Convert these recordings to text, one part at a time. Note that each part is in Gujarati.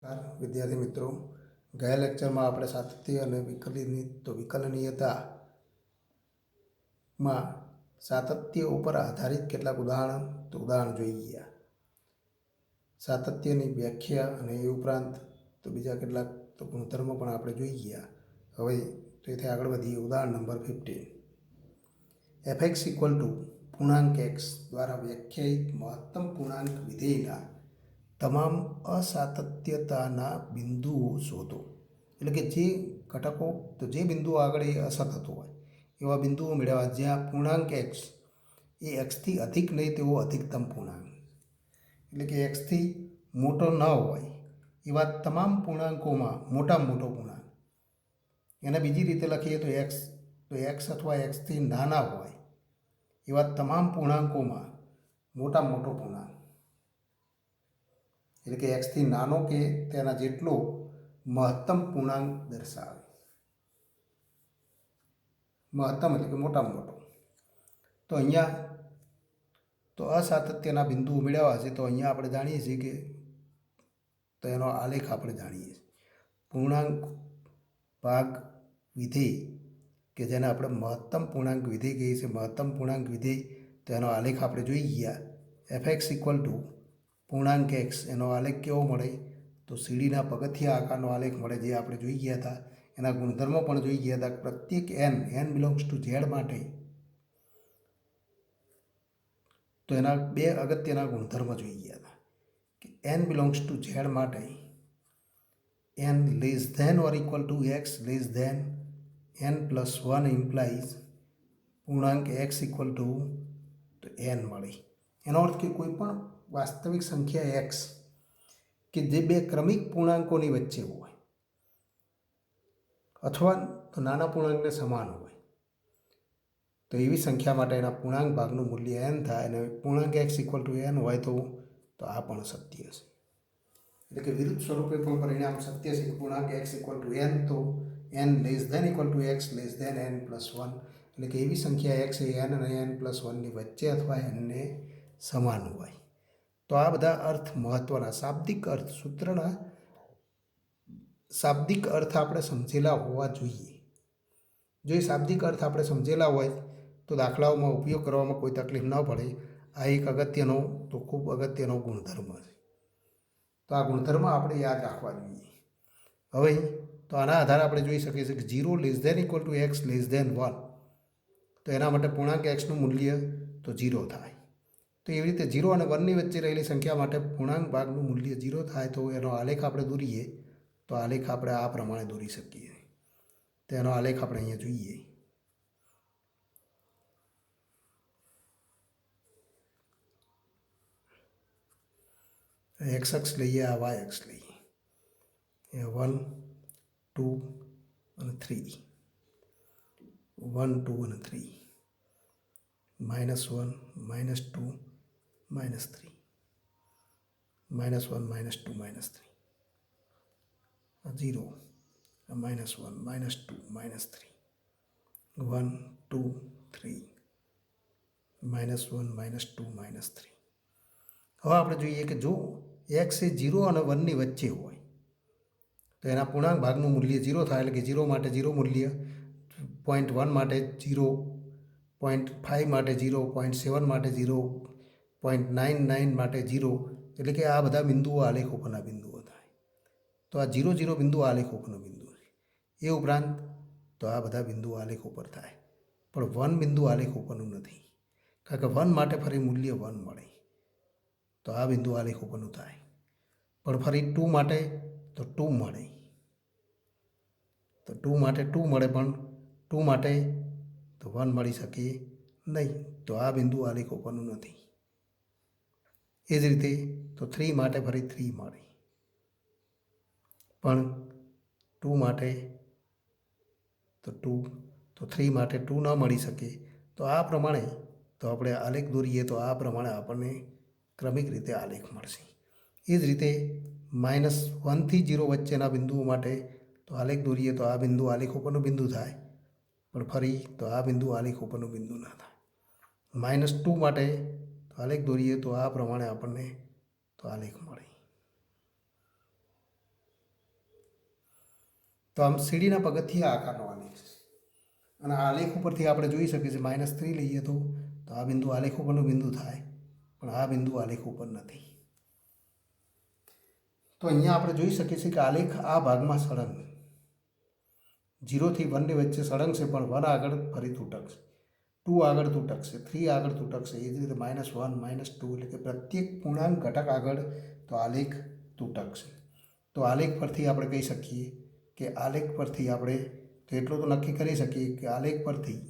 વિદ્યાર્થી મિત્રો, ગયા લેક્ચરમાં આપણે સાતત્ય અને વિકલનીયતામાં સાતત્ય ઉપર આધારિત કેટલાક ઉદાહરણ જોઈ ગયા. સાતત્યની વ્યાખ્યા અને એ ઉપરાંત બીજા કેટલાક ગુણધર્મો પણ આપણે જોઈ ગયા. હવે તેથી આગળ વધીએ. ઉદાહરણ નંબર 15. fx ઇક્વલ ટુ પૂર્ણાંક x દ્વારા વ્યાખ્યાયિત મહત્તમ પૂર્ણાંક વિધેયના તમામ અસાતત્યતાના બિંદુઓ શોધો. એટલે કે જે ઘટકો જે બિંદુઓ આગળ એ અસતત હોય એવા બિંદુઓ મેળવવા જ્યાં પૂર્ણાંક x એ xથી અધિક નહીં તેવો અધિકતમ પૂર્ણાંક, એટલે કે xથી મોટો ન હોય એવા તમામ પૂર્ણાંકોમાં મોટામાં મોટો પૂર્ણાંક. એને બીજી રીતે લખીએ તો x અથવા xથી નાના હોય એવા તમામ પૂર્ણાંકોમાં મોટામાં મોટો પૂર્ણાંક, એટલે કે xથી નાનો કે તેના જેટલો મહત્તમ પૂર્ણાંક દર્શાવે. મહત્તમ એટલે કે મોટામાં મોટો. તો અહીંયા તો અસાતત્યના બિંદુઓ મેળવવા છે. તો અહીંયા આપણે જાણીએ છીએ કે તો એનો આલેખ આપણે જાણીએ છીએ. પૂર્ણાંક ભાગ વિધેય કે જેને આપણે મહત્તમ પૂર્ણાંક વિધેય કહીએ છીએ. મહત્તમ પૂર્ણાંક વિધેય તો એનો આલેખ આપણે જોઈ ગયા. fx ઇક્વલ ટુ પૂર્ણાંક x, એનો આલેખ કેવો મળે તો સીડીના પગથિયા આકારનો આલેખ મળે, જે આપણે જોઈ ગયા હતા. એના ગુણધર્મો પણ જોઈ ગયા હતા. પ્રત્યેક n બિલોંગ્સ ટુ z માટે તો એના બે અગત્યના ગુણધર્મ જોઈ ગયા હતા કે n બિલોંગ્સ ટુ z માટે n less than or equal to x less than n plus 1 implies પૂર્ણાંક x ઇક્વલ ટુ n મળે. એનો અર્થ કે કોઈ પણ વાસ્તવિક સંખ્યા x કે જે બે ક્રમિક પૂર્ણાંકોની વચ્ચે હોય અથવા તો નાના પૂર્ણાંકને સમાન હોય તો એવી સંખ્યા માટે એના પૂર્ણાંક ભાગનું મૂલ્ય n થાય. અને પૂર્ણાંક x ઇક્વલ ટુ n હોય તો આ પણ સત્ય છે. એટલે કે વિરુદ્ધ સ્વરૂપે પણ પરિણામ સત્ય છે. પૂર્ણાંક x ઇક્વલ ટુ n તો n less than equal to x less than n plus 1, એટલે કે એવી સંખ્યા x એ n અને n પ્લસ 1ની વચ્ચે અથવા nને સમાન હોય. તો આ બધા અર્થ મહત્ત્વના શાબ્દિક અર્થ સૂત્રના શાબ્દિક અર્થ આપણે સમજેલા હોવા જોઈએ. જો એ શાબ્દિક અર્થ આપણે સમજેલા હોય તો દાખલાઓમાં ઉપયોગ કરવામાં કોઈ તકલીફ ન પડે. આ એક અગત્યનો તો ખૂબ અગત્યનો ગુણધર્મ છે. તો આ ગુણધર્મ આપણે યાદ રાખવા જોઈએ. હવે તો આના આધારે આપણે જોઈ શકીએ છીએ કે 0 less than equal to x less than 1, તો એના માટે પૂર્ણાંક xનું મૂલ્ય તો 0 થાય. તો એવી રીતે 0 અને 1ની વચ્ચે રહેલી સંખ્યા માટે પૂર્ણાંક ભાગનું મૂલ્ય 0 થાય. તો એનો આલેખ આપણે દોરીએ તો આલેખ આપણે આ પ્રમાણે દોરી શકીએ. તો એનો આલેખ આપણે અહીંયા જોઈએ. x અક્ષ લઈએ, આ y અક્ષ લઈએ. એ 1 2 અને 3, 1 2 અને 3, -1 -2 -3, -1 -2 -3, 0 -1 -2 -3, 1 2 3, -1 -2 -3. હવે આપણે જોઈએ કે જો x એ 0 અને 1ની વચ્ચે હોય તો એના પૂર્ણાંક ભાગનું મૂલ્ય 0 થાય. એટલે કે 0 માટે 0 મૂલ્ય, 0.1 માટે 0, 0.5 માટે 0, 0.7 માટે 0, 0.99 માટે 0, એટલે કે આ બધા બિંદુઓ આલેખ ઉપરના બિંદુઓ થાય. તો આ 0 0 બિંદુ આલેખ ઉપરનો બિંદુ છે. એ ઉપરાંત તો આ બધા બિંદુઓ આલેખ ઉપર થાય. પણ 1 બિંદુ આલેખ ઉપરનું નથી, કારણ કે 1 માટે ફરી મૂલ્ય 1 મળે. તો આ બિંદુ આલેખ ઉપરનું થાય. પણ ફરી 2 માટે તો 2 મળે. તો 2 માટે 2 મળે, પણ 2 માટે તો 1 મળી શકે નહીં. તો આ બિંદુ આલેખ ઉપરનું નથી. એ જ રીતે તો 3 માટે ફરી 3 મળે, પણ 2 માટે તો 2, તો 3 માટે 2 ન મળી શકે. તો આ પ્રમાણે તો આપણે આલેખ દોરીએ તો આ પ્રમાણે આપણને ક્રમિક રીતે આલેખ મળશે. એ જ રીતે -1 થી 0 વચ્ચેના બિંદુઓ માટે તો આલેખ દોરીએ તો આ બિંદુ આલેખ ઉપરનું બિંદુ થાય, પણ ફરી તો આ બિંદુ આલેખ ઉપરનું બિંદુ ના થાય. -2 માટે તો આલેખ દોરીએ તો આ પ્રમાણે આપણને તો આલેખ મળે. તો આમ સીડીના પગથિયા આકારનો આલેખ છે અને આ આલેખ ઉપરથી આપણે જોઈ શકીએ છીએ -3 લઈએ તો આ બિંદુ આલેખ ઉપરનું બિંદુ થાય, પણ આ બિંદુ આલેખ ઉપર નથી. તો અહીંયા આપણે જોઈ શકીએ છીએ કે આલેખ આ ભાગમાં સળંગ 0 થી 1 ની વચ્ચે સળંગ છે, પણ 1 આગળ ફરી તૂટકશે, 2 આગળ તૂટકશે, 3 આગળ તૂટકશે, એ જ રીતે -1 -2 એટલે કે પ્રત્યેક પૂર્ણાંક ઘટક આગળ તો આલેખ તૂટકશે. તો આલેખ પરથી આપણે કહી શકીએ કે આલેખ પરથી આપણે તો એટલું તો નક્કી કરી શકીએ કે આલેખ પરથી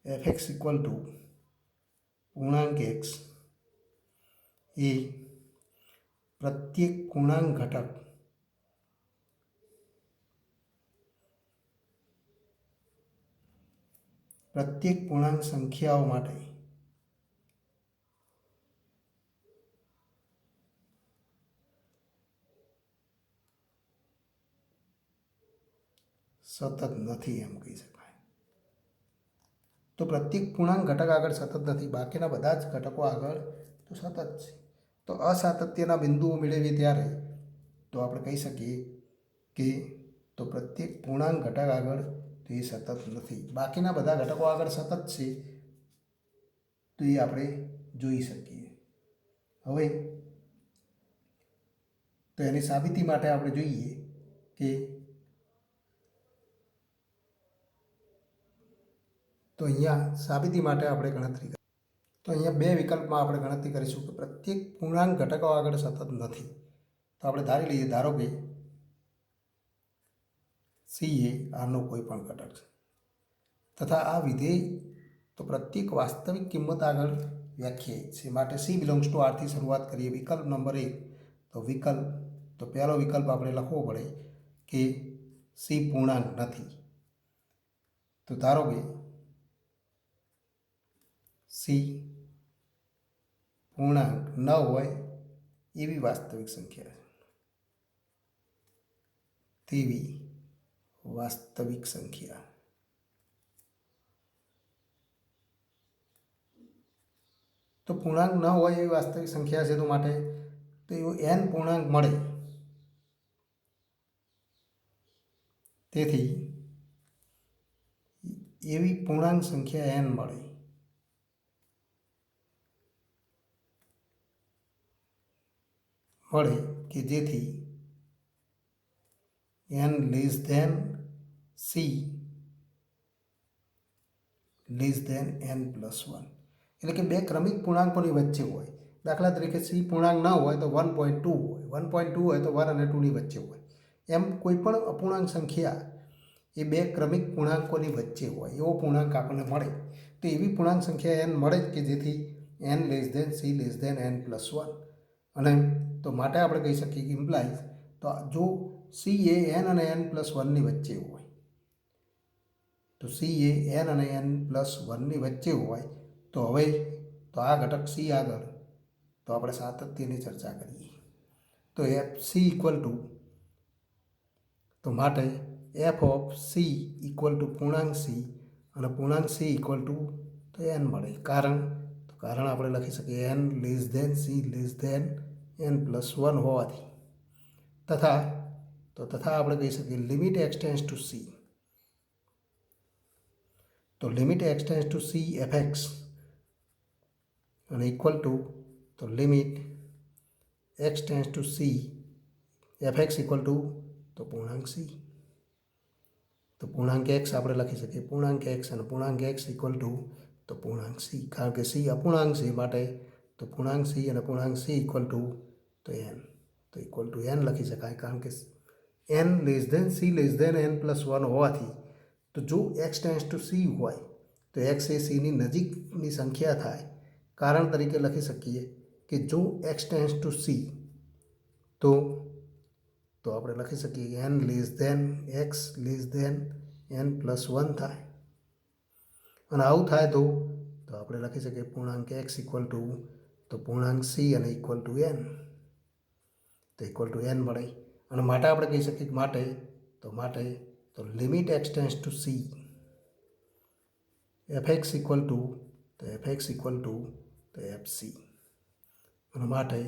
fx = પૂર્ણાંક x એ પ્રત્યેક પૂર્ણાંક ઘટક પ્રત્યેક પૂર્ણાંક સંખ્યાઓ માટે સતત નથી એમ કહી શકાય. તો પ્રત્યેક પૂર્ણાંક ઘટક આગળ સતત નથી, બાકીના બધા જ ઘટકો આગળ તો સતત છે. તો અસાતત્યના બિંદુઓ મેળવીએ ત્યારે તો આપણે કહી શકીએ કે તો પ્રત્યેક પૂર્ણાંક ઘટક આગળ તો એ સતત નથી, બાકીના બધા ઘટકો આગળ સતત છે, તો એ આપણે જોઈ શકીએ. હવે તો એની સાબિતી માટે આપણે જોઈએ કે તો અહીંયા સાબિતી માટે આપણે ગણતરી તો અહીંયા બે વિકલ્પમાં આપણે ગણતરી કરીશું કે પ્રત્યેક પૂર્ણાંક ઘટકો આગળ સતત નથી. તો આપણે ધારી લઈએ, ધારો કે સી એ આરનો કોઈ પણ ઘટક છે તથા આ વિધેય તો પ્રત્યેક વાસ્તવિક કિંમત આગળ વ્યાખ્યાયિત છે. માટે સી બિલોંગ્સ ટુ આરથી શરૂઆત કરીએ. વિકલ્પ નંબર 1 તો પહેલો વિકલ્પ આપણે લખવો પડે કે સી પૂર્ણાંક નથી. તો ધારો કે સી પૂર્ણાંક ન હોય એવી વાસ્તવિક સંખ્યા છે, તેવી વાસ્તવિક સંખ્યા તો પૂર્ણાંક ન હોય એવી વાસ્તવિક સંખ્યા છે, તો માટે તો એવો n પૂર્ણાંક મળે, તેથી એવી પૂર્ણાંક સંખ્યા n મળે કે જેથી n less than C less than n + 1, એટલે કે બે ક્રમિક પૂર્ણાંકોની વચ્ચે હોય. દાખલા તરીકે સી પૂર્ણાંક ન હોય તો 1.2 હોય, 1.2 હોય તો 1 અને 2 ની વચ્ચે હોય. એમ કોઈ પણ અપૂર્ણાંક સંખ્યા એ બે ક્રમિક પૂર્ણાંકોની વચ્ચે હોય એવો પૂર્ણાંક આપણને મળે. તો એવી પૂર્ણાંક સંખ્યા n મળે કે જેથી n less than C less than n + 1. અને તો માટે આપણે કહી શકીએ કે ઇમ્પ્લાઇઝ તો જો સી એ n અને n + 1 ની વચ્ચે હોય, તો સી એ n અને n + 1 ની વચ્ચે હોય, તો હવે તો આ ઘટક સી આગળ તો આપણે સાતત્યની ચર્ચા કરીએ. તો એફ સી તો માટે એફ ઓફ સી = પૂર્ણાંક સી અને પૂર્ણાંક સી = તો n મળે. કારણ આપણે લખી શકીએ n less than C less than n + 1 હોવાથી. તથા આપણે કહી શકીએ limit x tends to C, તો limit x tends to C fx અને તો limit x tends to C fx તો પૂર્ણાંક સી. તો પૂર્ણાંક x આપણે લખી શકીએ પૂર્ણાંક x અને પૂર્ણાંક x તો પૂર્ણાંક સી, કારણ કે સી અપૂર્ણાંક છે, માટે તો પૂર્ણાંક સી અને પૂર્ણાંક સી તો n તો n લખી શકાય, કારણ કે n less than C less than n + 1 હોવાથી. તો જો x ટેન્ડ્સ ટુ સી હોય તો x એ સીની નજીકની સંખ્યા થાય. કારણ તરીકે લખી શકીએ કે જો x ટેન્ડ્સ ટુ સી તો આપણે લખી શકીએ કે n less than x less than n + 1 થાય. અને આવું થાય તો આપણે લખી શકીએ પૂર્ણાંક x તો પૂર્ણાંક સી અને n તો n મળે. અને માટે આપણે કહી શકીએ કે માટે તો limit x tends to C fx તો fc. અને માટે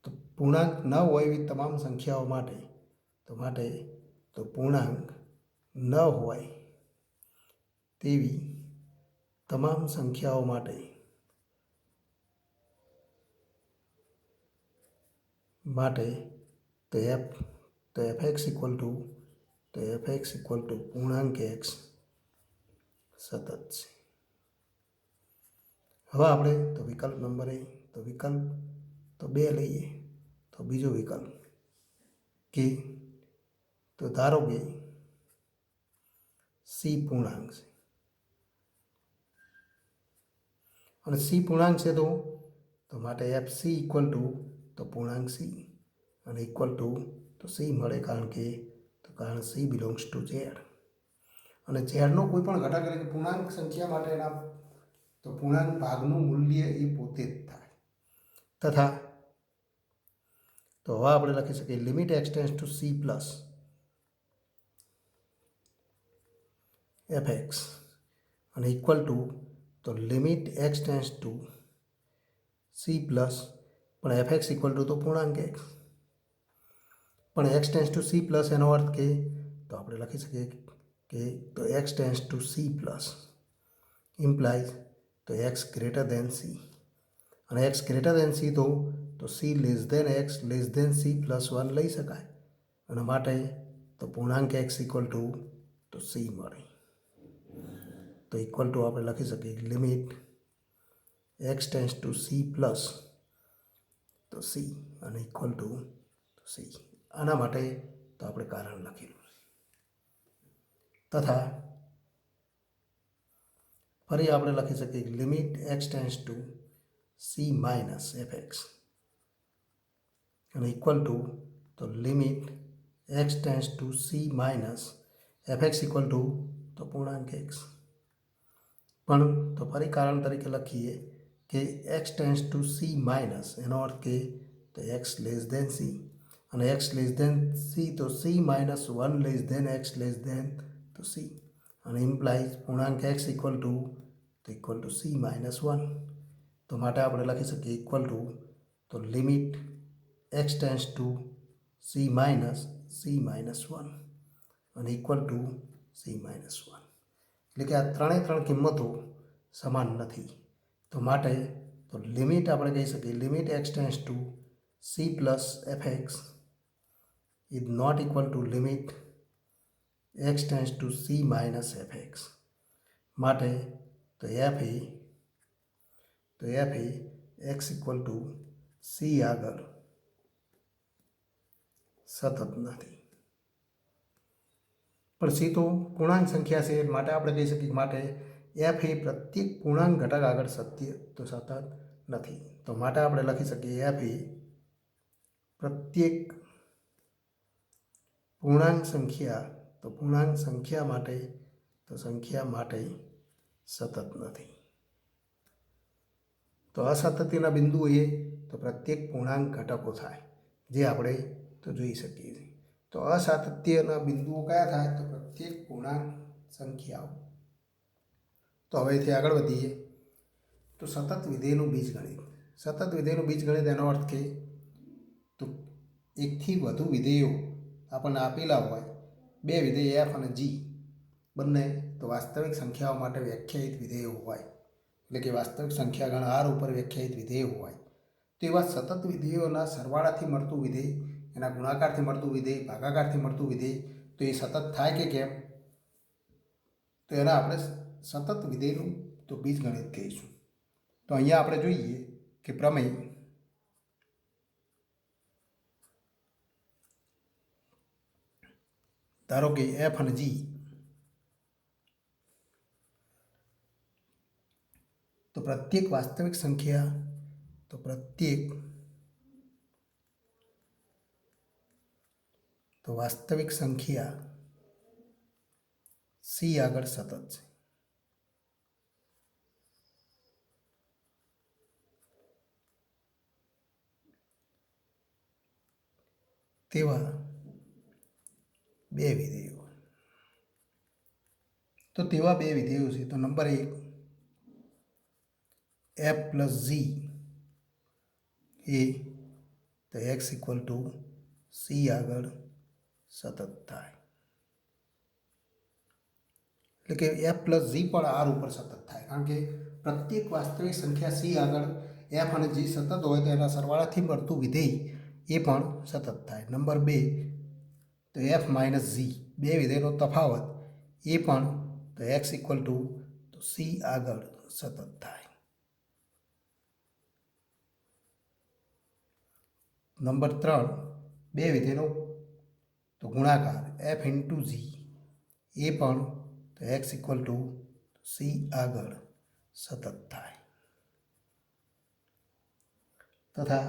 તો પૂર્ણાંક ન હોય એવી તમામ સંખ્યાઓ માટે તો પૂર્ણાંક ન હોય તેવી તમામ સંખ્યાઓ માટે તો fx ઇક્વલ ટુ પૂર્ણાંક x સતત છે. હવે આપણે તો વિકલ્પ નંબર એ તો વિકલ્પ તો 2 લઈએ. તો બીજો વિકલ્પ કે તો ધારો કે સી પૂર્ણાંક છે અને સી પૂર્ણાંક છે તો માટે એફ સી ઇક્વલ ટુ તો પૂર્ણાંક સી અને ઇક્વલ ટુ તો સી મળે કારણ સી બિલોંગ્સ ટુ ઝેડ અને ઝેડનો કોઈ પણ ઘટક એટલે કે પૂર્ણાંક સંખ્યા માટે એના તો પૂર્ણાંક ભાગનું મૂલ્ય એ પોતે જ થાય. તથા તો હવે આપણે લખી શકીએ limit x tends to C plus fx અને ઇક્વલ ટુ તો limit x tends to C plus પણ fx ઇક્વલ ટુ તો પૂર્ણાંક એક્સ પણ x tends to C plus એનો અર્થ કે તો આપણે લખી શકીએ કે તો x tends to C plus implies તો એક્સ ગ્રેટર દેન સી અને એક્સ ગ્રેટર દેન સી તો C less than C plus 1 લઈ શકાય અને માટે તો પૂર્ણાંક એક્સ ઇક્વલ ટુ તો સી મળે. તો ઇક્વલ ટુ આપણે લખી શકીએ limit x tends to C plus તો સી અને ઇક્વલ ટુ સી. આના માટે તો આપણે કારણ લખેલું તથા ફરી આપણે લખી શકીએ limit x tends to C minus fx અને ઇક્વલ ટુ તો limit x tends to C minus fx equal to તો પૂર્ણાંક એક્સ પણ તો ફરી કારણ તરીકે લખીએ કે x tends to C minus એનો અર્થ કે તો એક્સ લેસ દેન સી અને એક્સ લેસ દેન સી તો C minus 1 less than x less than તો સી અને ઇમ્પ્લાઇઝ પૂર્ણાંક x equal to C minus 1 તો માટે આપણે લખી શકીએ ઇક્વલ ટુ તો limit x tends to C minus 1 અને ઇક્વલ ટુ સી માઇનસ 1 એટલે કે આ ત્રણ કિંમતો સમાન નથી તો માટે તો લિમિટ આપણે કહી શકીએ limit x tends to C plus fx is not equal to limit x tends to C minus fx માટે તો એફ એ એક્સ ઇક્વલ ટુ સી આગળ સતત નથી પણ સી તો પૂર્ણાંક સંખ્યા છે માટે આપણે કહી શકીએ માટે એફ એ પ્રત્યેક પૂર્ણાંક ઘટક આગળ સત્ય તો સતત નથી તો માટે આપણે લખી શકીએ એફ એ પ્રત્યેક પૂર્ણાંક સંખ્યા માટે સતત નથી. તો અસાતત્યના બિંદુ એ તો પ્રત્યેક પૂર્ણાંક ઘટકો થાય જે આપણે તો જોઈ શકીએ છીએ. તો અસાતત્યના બિંદુઓ કયા થાય તો પ્રત્યેક પૂર્ણાંક સંખ્યાઓ. તો હવેથી આગળ વધીએ તો સતત વિધેયનું બીજગણિત એનો અર્થ કે તો એકથી વધુ વિધેયો આપણને આપેલા હોય બે વિધેય એફ અને જી બંને તો વાસ્તવિક સંખ્યાઓ માટે વ્યાખ્યાયિત વિધેયો હોય એટલે કે વાસ્તવિક સંખ્યાગણ આર ઉપર વ્યાખ્યાયિત વિધેયો હોય તો એવા સતત વિધેયોના સરવાળાથી મળતું વિધેય એના ગુણાકારથી મળતું વિધેય ભાગાકારથી મળતું વિધેય તો એ સતત થાય કે કેમ તો એના આપણે સતત વિધેયનું તો બીજગણિત કહીશું. તો અહીંયા આપણે જોઈએ કે પ્રમેય ધારો કે એફ અને જી તો પ્રત્યેક વાસ્તવિક સંખ્યા સી આગળ સતત છે. તેવા બે વિધેયો છે તો નંબર 1 એફ પ્લસ જી એ તો એક્સ ઇક્વલ ટુ સી આગળ સતત થાય એટલે કે એફ પ્લસ જી પણ આર ઉપર સતત થાય, કારણ કે પ્રત્યેક વાસ્તવિક સંખ્યા સી આગળ એફ અને જી સતત હોય તો એના સરવાળાથી મળતું વિધેય એ પણ સતત થાય. નંબર 2, તો એફ માઇનસ જી, બે વિધેયનો તફાવત એ પણ તો એક્સ ઇક્વલ ટુ તો સી આગળ સતત થાય. નંબર 3, બે વિધેયનો તો ગુણાકાર એફ ઇન્ટુ જી એ પણ તો એક્સ ઇક્વલ ટુ સી આગળ સતત થાય. તથા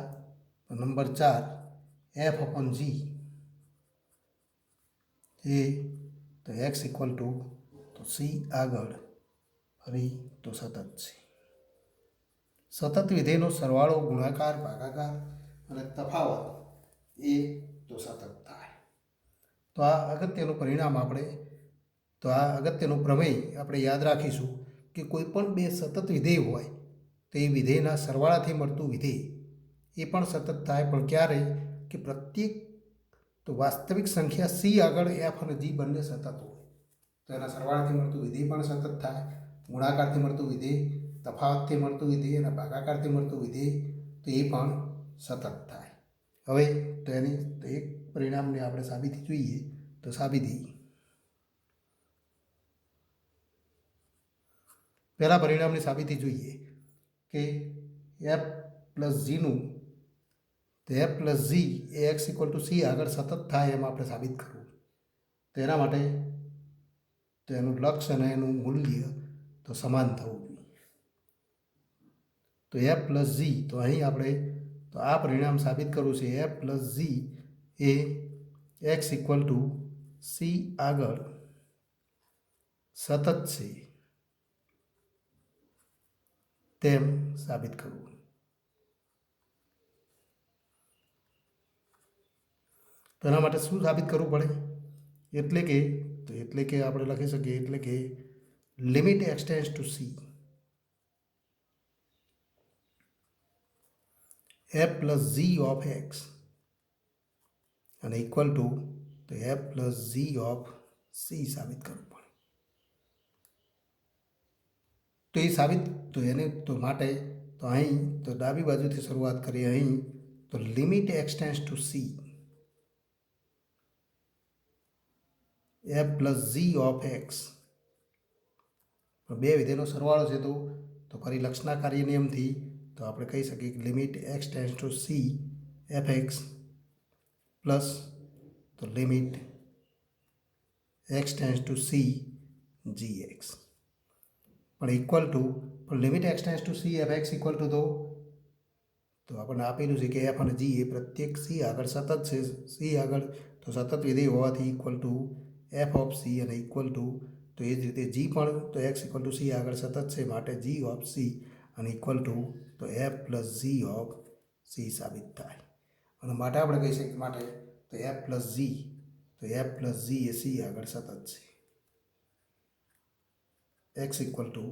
નંબર 4, એફ અપોન જી એ તો એક્સ ઇક્વલ ટુ તો સી આગળ ફરી તો સતત છે. સતત વિધેયનો સરવાળો, ગુણાકાર, ભાગાકાર અને તફાવત એ તો સતત થાય. તો આ અગત્યનું પરિણામ આપણે તો આ અગત્યનું પ્રમેય આપણે યાદ રાખીશું કે કોઈ પણ બે સતત વિધેય હોય તો એ વિધેયના સરવાળાથી મળતું વિધેય એ પણ સતત થાય, પણ ક્યારે કે પ્રત્યેક તો વાસ્તવિક સંખ્યા સી આગળ એફ અને જી બંને સતત હોય તો એના સરવાળાથી મળતું વિધેય પણ સતત થાય, ગુણાકારથી મળતું વિધેય, તફાવતથી મળતું વિધેય અને ભાગાકારથી મળતું વિધેય તો એ પણ સતત થાય. હવે તો એની તો એક પરિણામને આપણે સાબિતી જોઈએ. તો સાબિતી પહેલા પરિણામની સાબિતી જોઈએ કે એફ પ્લસ જીનું તો એફ પ્લસ જી એ એક્સ ઇક્વલ ટુ સી આગળ સતત થાય એમ આપણે સાબિત કરવું. તો એના માટે તો એનું લક્ષ અને એનું મૂલ્ય તો સમાન થવું જોઈએ. તો એફ પ્લસ જી, તો અહીં આપણે તો આ પરિણામ સાબિત કરવું છે. એફ પ્લસ જી એ એક્સ ઇક્વલ ટુ સી આગળ સતત છે તેમ સાબિત કરવું. તેના માટે શું સાબિત કરવું પડે? એટલે કે આપણે લખી શકીએ એટલે કે limit x tends to C f plus g of x અને ઇક્વલ ટુ તો f plus g of C સાબિત કરવું પડે. તો એ સાબિત તો એને તો માટે તો અહીં તો ડાબી બાજુથી શરૂઆત કરીએ. અહીં તો limit x tends to C f plus g of x, બે વિધેયનો સરવાળો છે તો ફરી લક્ષના કાર્ય નિયમથી તો આપણે કહી શકીએ કે limit x tends to C F X plus તો limit x tends to C G X પણ ઇક્વલ ટુ પણ limit x tends to C F X equal to તો આપણને આપેલું છે કે એફ અને જી એ પ્રત્યેક સી આગળ સતત છે. સી આગળ તો સતત વિધેય હોવાથી equal to f of C અને ઇક્વલ ટુ તો એ જ રીતે જી પણ તો એક્સ ઇક્વલ ટુ સી આગળ સતત છે માટે જી ઓફ સી અને ઇક્વલ ટુ તો f plus g of C સાબિત થાય. અને માટે આપણે કહી શકીએ માટે તો એફ પ્લસ જી એ સી આગળ સતત છે. એક્સ ઇક્વલ ટુ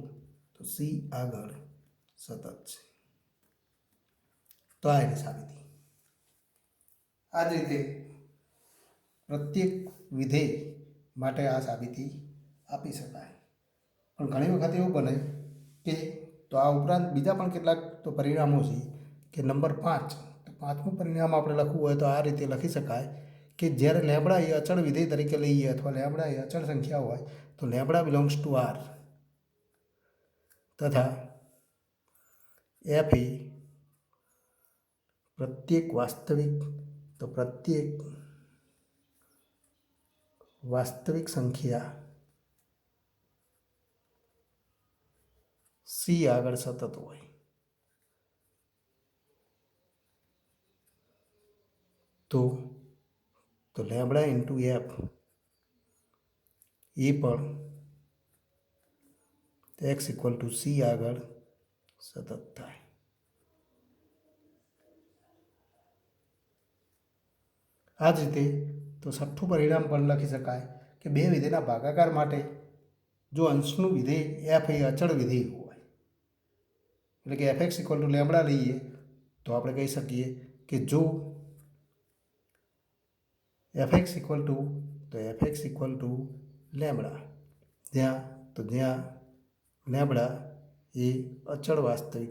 તો સી આગળ સતત છે. તો આ એની સાબિતી. આ જ રીતે પ્રત્યેક વિધેય માટે આ સાબિતી આપી શકાય. પણ ઘણી વખત એવું બને કે તો આ ઉપરાંત બીજા પણ કેટલાક તો પરિણામો છે કે નંબર 5, તો 5મું પરિણામ આપણે લખવું હોય તો આ રીતે લખી શકાય કે જ્યારે લેમ્બડા એ અચળ વિધેય તરીકે લઈએ અથવા લેમ્બડા એ અચળ સંખ્યા હોય તો લેમ્બડા બિલોંગ્સ ટુ આર તથા એફ એ પ્રત્યેક વાસ્તવિક સંખ્યા સી આગળ સતત હોય તો લેમ્બડા ઇન્ટુ એફ એ પણ એક્સ ઇક્વલ ટુ સી આગળ સતત થાય. આ જ રીતે તો છઠ્ઠું પરિણામ પણ લખી શકાય કે બે વિધેયના ભાગાકાર માટે જો અંશનું વિધેય એફ એ અચળ વિધેય હોય એટલે કે F X equal two lambda લઈએ તો આપણે કહી શકીએ કે જો F X equal two lambda જ્યાં તો જ્યાં લેબડા એ અચળ વાસ્તવિક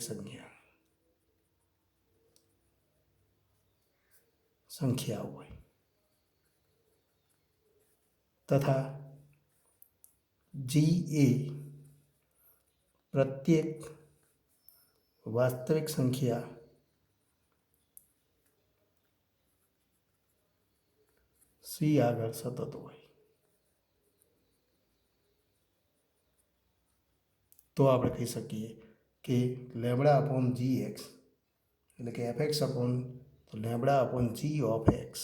સંખ્યા હોય તથા જી એ પ્રત્યેક વાસ્તવિક સંખ્યા સી આગળ સતત હોય તો આપણે કહી શકીએ કે લેબડા અપોન જી એક્સ એટલે કે F X upon lambda upon G of X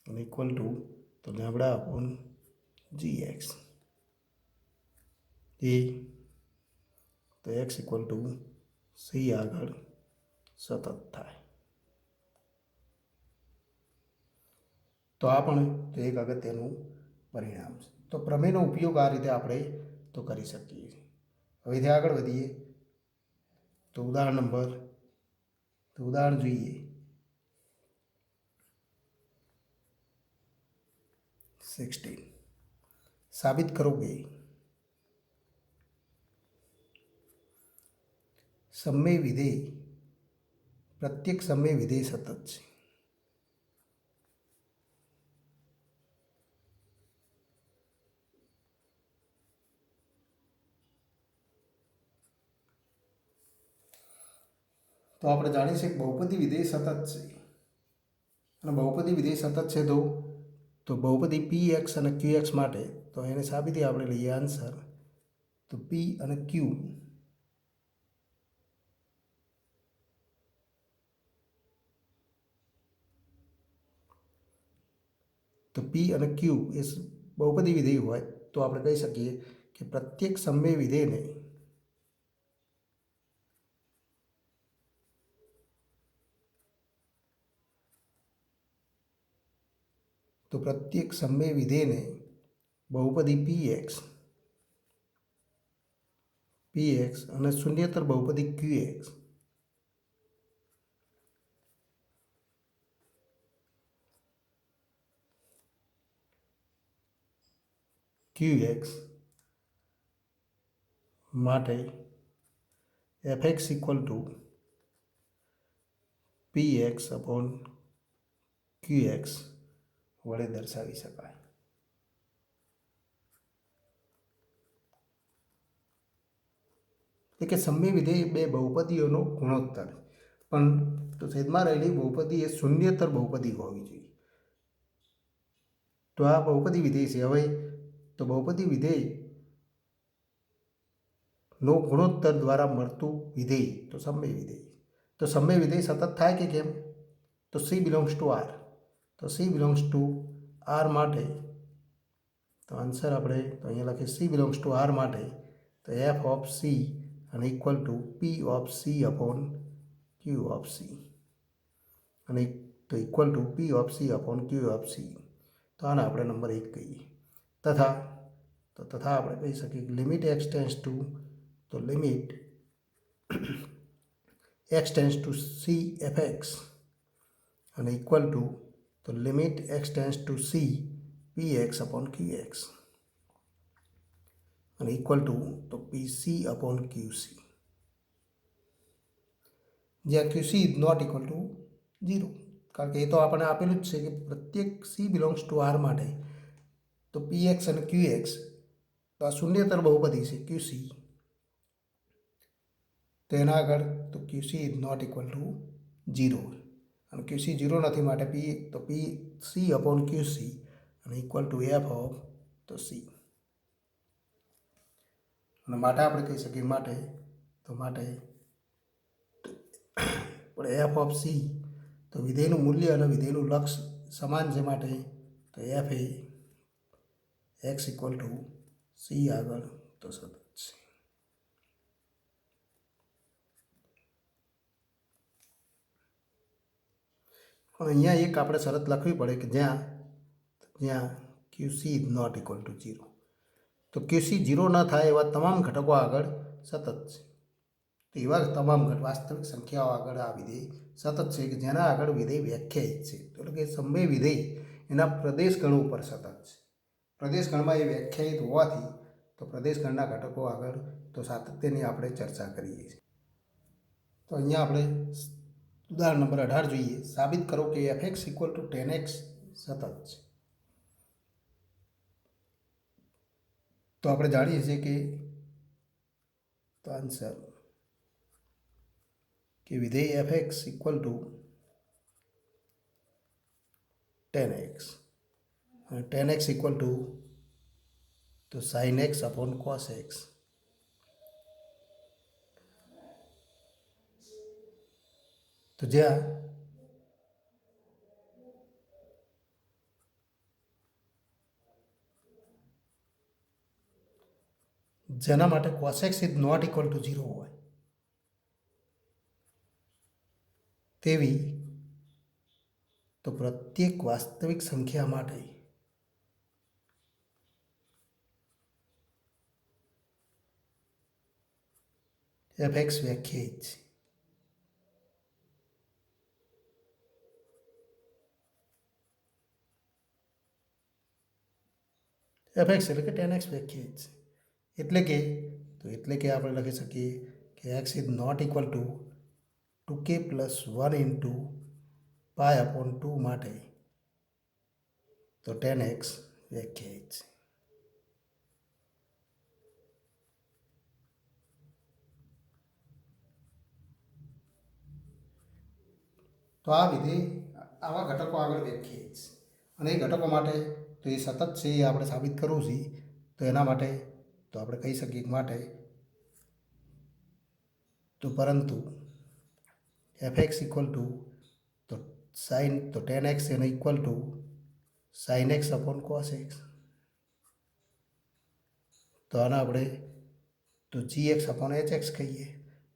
equal to તો લેબડા અપોન જી એક્સ એ તો એક્સ ઇક્વલ ટુ સી આગળ સતત થાય. તો આ પણ તો એક અગત્યનું પરિણામ છે. તો પ્રમેયનો ઉપયોગ આ રીતે આપણે તો કરી શકીએ છીએ. હવેથી આગળ વધીએ તો ઉદાહરણ જોઈએ 16. સાબિત કરો કે સમય વિધેય પ્રત્યેક સમય વિધેય સતત છે. તો આપણે જાણીએ છીએ કે બહુપદી વિધેય સતત છે અને બહુપદી વિધેય સતત છે તો બહુપદી પી એક્સ અને ક્યુ એક્સ માટે તો એને સાબિતી આપણે લઈએ આન્સર. તો પી અને ક્યુ એ બહુપદી વિધેય હોય તો આપણે કહી શકીએ કે પ્રત્યેક સમય વિધેયને બહુપદી પી એક્સ અને શૂન્યતર બહુપદી ક્યુ એક્સ માટે એફ એક્સ ઇક્વલ ટુ પી એક્સ અપોન ક્યુ એક્સ વડે દર્શાવી શકાય. એટલે કે સમય વિધેય બે બહુપદીઓનો ગુણોત્તર પણ તો છેદમાં રહેલી બહુપદી એ શૂન્યતર બહુપદી હોવી જોઈએ. તો આ બહુપદી વિધેય છે. હવે તો બહુપદી વિધેય નો ગુણોત્તર દ્વારા મળતું વિધેય તો સમય વિધેય. તો સમય વિધેય સતત થાય કે કેમ? તો સી બિલોંગ્સ ટુ આર. તો સી બિલોંગ્સ ટુ આર માટે તો આન્સર આપણે તો અહીંયા લખીએ સી બિલોંગ્સ ટુ આર માટે તો એફ ઓફ સી અને equal two P of C upon Q of C અને તો equal to P of C upon Q of C. તો આને આપણે નંબર 1 કહીએ. તથા આપણે કહી શકીએ કે limit x tends to C F X અને ઇક્વલ ટુ તો limit x tends to C P X upon Q X અને ઇક્વલ ટુ તો પી સી અપોન ક્યુ સી, જ્યાં ક્યુ C is not equal to 0. કારણ કે એ તો આપણને આપેલું જ છે કે પ્રત્યેક સી બિલોંગ્સ ટુ આર માટે તો પી એક્સ અને ક્યુ એક્સ તો આ શૂન્યતર બહુપદી છે ક્યુ સી. તો એના આગળ તો q C is not equal to 0 અને ક્યુ સી 0 નથી માટે પી સી અપોન ક્યુ સી અને ઇક્વલ ટુ એફ ઓફ તો સી. અને માટે આપણે કહી શકીએ માટે પણ એફ ઓફ સી તો વિધેયનું મૂલ્ય અને વિધેયનું લક્ષ્ય સમાન છે માટે તો એફ એ એક્સ ઇક્વલ ટુ સી આગળ તો સતત છે. પણ અહીંયા એક આપણે શરત લખવી પડે કે જ્યાં ક્યુ C is not equal to 0. તો ક્યુ સી 0 ન થાય એવા તમામ ઘટકો આગળ સતત છે. તો એવા તમામ વાસ્તવિક સંખ્યાઓ આગળ આ વિધેય સતત છે કે જેના આગળ વિધેય વ્યાખ્યાયિત છે. એટલે કે સમય વિધેય એના પ્રદેશ ગણ ઉપર સતત છે. પ્રદેશ ગણમાં એ વ્યાખ્યાયિત હોવાથી તો પ્રદેશગણના ઘટકો આગળ તો સાતત્યની આપણે ચર્ચા કરીએ છીએ. તો અહીંયા આપણે ઉદાહરણ નંબર 18 જોઈએ. સાબિત કરો કે fx ઇક્વલ ટુ 10x સતત છે. તો આપણે જાણીએ છીએ કે તો આન્સર કે વિધેય fx ઇક્વલ ટુ 10x અને 10x ઇક્વલ ટુ તો sin x upon cos x. તો જ્યાં જેના માટે cos x is not equal to 0 હોય તેવી તો પ્રત્યેક વાસ્તવિક સંખ્યા માટે fx વ્યાખ્યાયિત છે. fx એટલે કે 10x વ્યાખ્યાયિત છે. એટલે કે આપણે લખી શકીએ કે x is not equal to 2k plus 1 into pi upon 2 માટે તો 10x વ્યાખ્યાયિત છે. તો આ વિધેય આવા ઘટકો આગળ વ્યાખ્યાયિત છે અને એ ઘટકો માટે તો એ સતત છે એ આપણે સાબિત કરવું છે. તો એના માટે તો આપણે કહી શકીએ માટે તો પરંતુ fx ઇક્વલ ટુ તો સાઇન તો 10x એને equal to sine x upon cos x. તો આના આપણે તો gx અપોન hx કહીએ.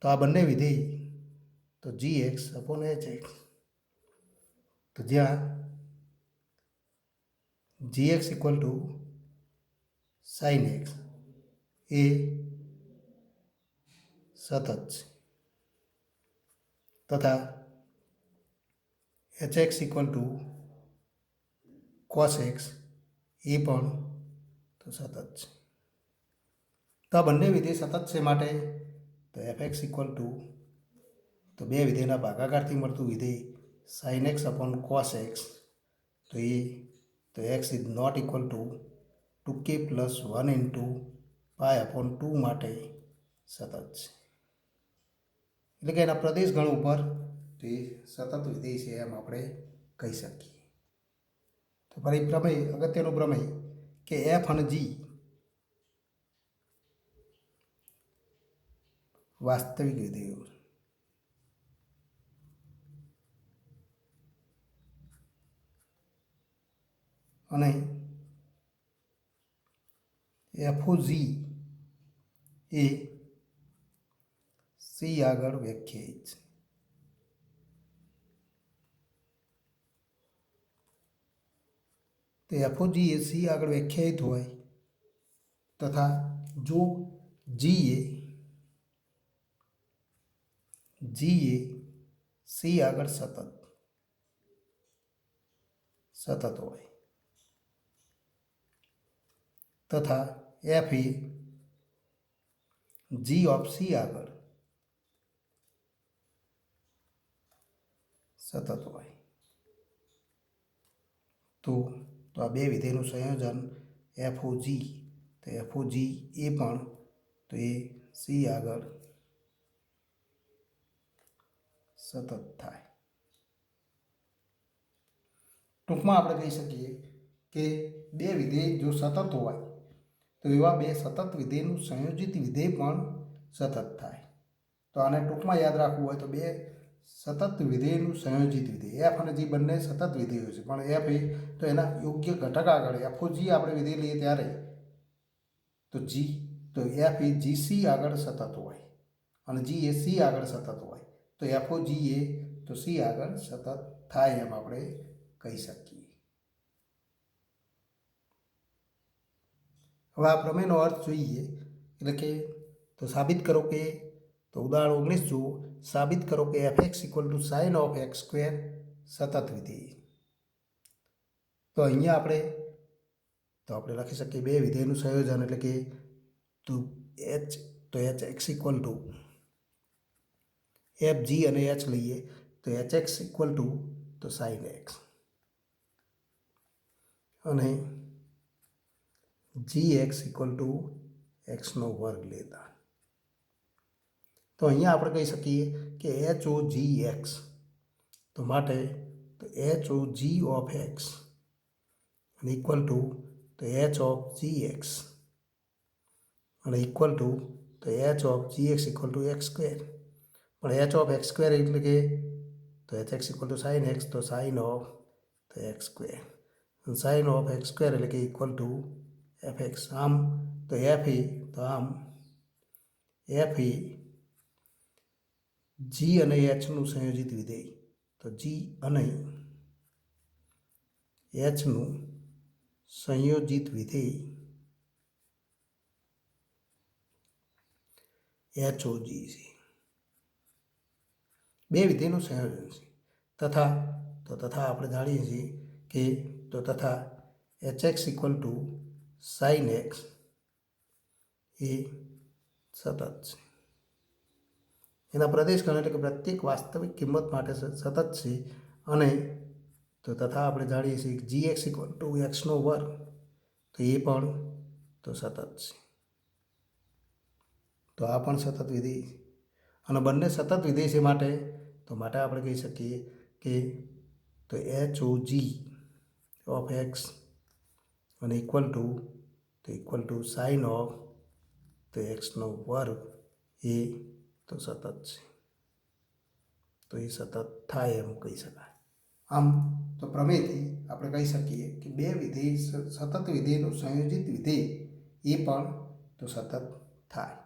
તો આ બંને વિધેય તો gx અપોન hx તો જ્યાં gx equal to sine X એ સતત છે તથા hx equal to cos X એ પણ તો સતત છે. તો આ બંને વિધેય સતત છે માટે તો fx ઇક્વલ ટુ તો બે વિધેયના ભાગાકારથી મળતું વિધેય sine x upon cos x તો એ તો x is not equal to 2k plus 1 into pi upon 2 માટે સતત છે. એટલે કે એના પ્રદેશ ગણ ઉપર તો એ સતત વિધેય છે એમ આપણે કહી શકીએ. તો ફરી પ્રમેય અગત્યનું પ્રમેય કે એફ અને જી વાસ્તવિક વિધેયો અને એફઓજી એ સી આગળ વ્યાખ્યાયિત છે. તો એફઓજી એ સી આગળ વ્યાખ્યાયિત હોય તથા જો જી એ સી આગળ સતત હોય તથા એફ એ જી ઓફ સી આગળ સતત હોય તો આ બે વિધેયનું સંયોજન એફઓજી તો એફઓજી એ પણ તો એ સી આગળ સતત થાય. ટૂંકમાં આપણે કહી શકીએ કે બે વિધેય જો સતત હોય તો એવા બે સતત વિધેયનું સંયોજિત વિધેય પણ સતત થાય. તો આને ટૂંકમાં યાદ રાખવું હોય તો બે સતત વિધેયનું સંયોજિત વિધેય એફ અને જી બંને સતત વિધેયો છે પણ એફ એ તો એના યોગ્ય ઘટક આગળ એફઓજી આપણે વિધેય લઈએ ત્યારે તો જી તો એફ એ જીસી આગળ સતત હોય અને જી એ સી આગળ સતત હોય તો એફઓજી એ તો સી આગળ સતત થાય એમ આપણે કહી શકીએ. હવે આ પ્રમેયનો અર્થ જોઈએ એટલે કે તો સાબિત કરો કે તો ઉદાહરણ 19 જુઓ. સાબિત કરો કે fx equal to sine of x square સતત વિધેય. તો અહીંયા આપણે લખી શકીએ બે વિધેયનું સંયોજન એટલે કે તો h x equal to f g અને એચ લઈએ તો એચ એક્સ ઇક્વલ ટુ તો સાઇન એક્સ અને જી એક્સ ઇક્વલ ટુ એક્સનો વર્ગ લેતા. તો અહીંયા આપણે કહી શકીએ કે એચ ઓ જી એક્સ, તો માટે તો h o g of x અને ઇક્વલ ટુ તો એચ ઓફ જી એક્સ અને ઇક્વલ ટુ તો h of g x equal to x square. પણ એચ ઓફ એક્સ સ્ક્વેર એટલે કે તો h x equal to sine x, તો સાઇન ઓફ તો x square, sine of x square એટલે કે ઇક્વલ ટુ એફ એક્સ. આમ તો એફ એ તો આમ એફ એ જી અને એચનું સંયોજિત વિધેય, તો જી અને એચનું સંયોજિત વિધેય એચ ઓ જી છે. બે વિધેયનું સંયોજન છે. તથા આપણે જાણીએ છીએ કે તો તથા H x equal to sine X એ સતત છે. એના પ્રદેશગણ એટલે કે પ્રત્યેક વાસ્તવિક કિંમત માટે સતત છે. અને તો તથા આપણે જાણીએ છીએ કે જી એક્સ ઇક્વલ ટુ એક્સનો વર્ગ, તો એ પણ તો સતત છે. તો આ પણ સતત વિધેય છે. અને બંને સતત વિધેય છે માટે આપણે કહી શકીએ કે તો h o g of x અને ઇક્વલ ટુ સાઇન ઓફ તો એક્સનો વર્ગ એ તો સતત છે. તો એ સતત થાય એમ કહી શકાય. આમ તો પ્રમેયથી આપણે કહી શકીએ કે બે વિધેય સતત વિધેયનું સંયોજિત વિધેય એ પણ તો સતત થાય.